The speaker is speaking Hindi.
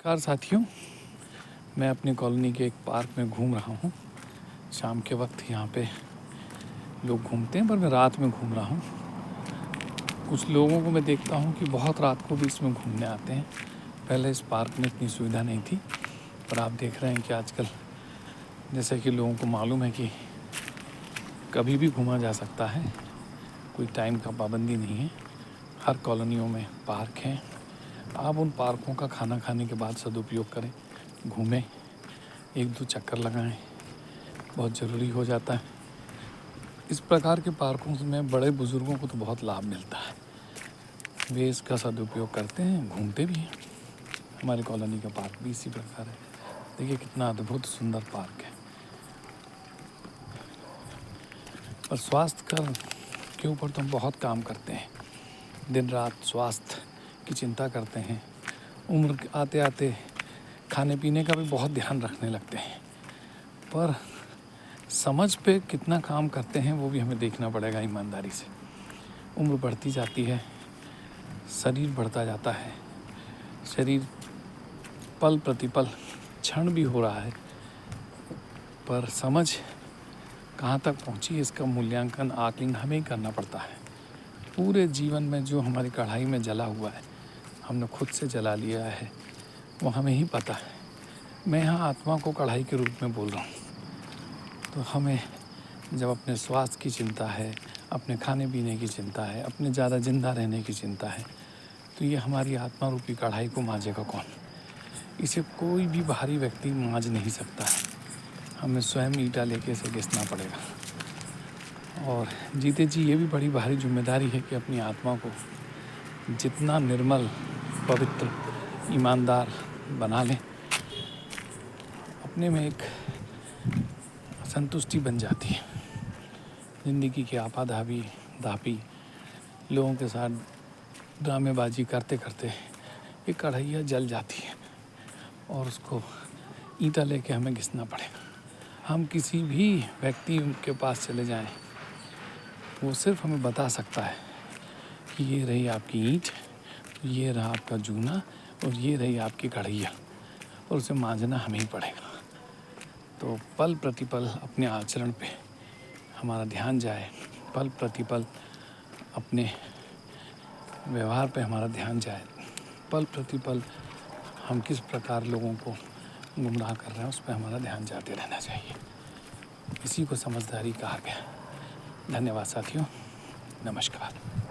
नमस्कार साथियों, मैं अपनी कॉलोनी के एक पार्क में घूम रहा हूँ। शाम के वक्त यहाँ पे लोग घूमते हैं, पर मैं रात में घूम रहा हूँ। कुछ लोगों को मैं देखता हूँ कि बहुत रात को भी इसमें घूमने आते हैं। पहले इस पार्क में इतनी सुविधा नहीं थी, पर आप देख रहे हैं कि आजकल जैसे कि लोगों को मालूम है कि कभी भी घूमा जा सकता है, कोई टाइम का पाबंदी नहीं है। हर कॉलोनियों में पार्क हैं। आप उन पार्कों का खाना खाने के बाद सदुपयोग करें, घूमें, एक दो चक्कर लगाएं, बहुत ज़रूरी हो जाता है। इस प्रकार के पार्कों में बड़े बुज़ुर्गों को तो बहुत लाभ मिलता है, वे इसका सदुपयोग करते हैं, घूमते भी हैं। हमारी कॉलोनी का पार्क भी इसी प्रकार है। देखिए कितना अद्भुत सुंदर पार्क है। और स्वास्थ्य के ऊपर तो हम बहुत काम करते हैं, दिन रात स्वास्थ्य की चिंता करते हैं। उम्र आते आते खाने पीने का भी बहुत ध्यान रखने लगते हैं, पर समझ पे कितना काम करते हैं वो भी हमें देखना पड़ेगा ईमानदारी से। उम्र बढ़ती जाती है, शरीर बढ़ता जाता है, शरीर पल प्रतिपल क्षण भी हो रहा है, पर समझ कहाँ तक पहुँची इसका मूल्यांकन आकलन हमें ही करना पड़ता है। पूरे जीवन में जो हमारी कढ़ाई में जला हुआ है, हमने खुद से जला लिया है, वो हमें ही पता है। मैं यहाँ आत्मा को कढ़ाई के रूप में बोल रहा हूँ। तो हमें जब अपने स्वास्थ्य की चिंता है, अपने खाने पीने की चिंता है, अपने ज़्यादा जिंदा रहने की चिंता है, तो ये हमारी आत्मा रूपी कढ़ाई को मांजेगा कौन? इसे कोई भी बाहरी व्यक्ति मांज नहीं सकता है। हमें स्वयं ईंटा लेके इसे घिसना पड़ेगा। और जीते जी ये भी बड़ी भारी जिम्मेदारी है कि अपनी आत्मा को जितना निर्मल, पवित्र, ईमानदार बना लें, अपने में एक संतुष्टि बन जाती है। ज़िंदगी की आपाधापी लोगों के साथ ड्रामेबाजी करते करते ये कढ़ाइयाँ जल जाती है और उसको ईंटा लेके हमें घिसना पड़ेगा। हम किसी भी व्यक्ति के पास चले जाएं, वो सिर्फ हमें बता सकता है कि ये रही आपकी ईंट, ये रहा आपका जूना और ये रही आपकी कढ़ाइयाँ, और उसे मांजना हमें ही पड़ेगा। तो पल प्रतिपल अपने आचरण पे हमारा ध्यान जाए, पल प्रतिपल अपने व्यवहार पे हमारा ध्यान जाए, पल प्रतिपल हम किस प्रकार लोगों को गुमराह कर रहे हैं उस पर हमारा ध्यान जाते रहना चाहिए। इसी को समझदारी कहा गया। धन्यवाद साथियों, नमस्कार।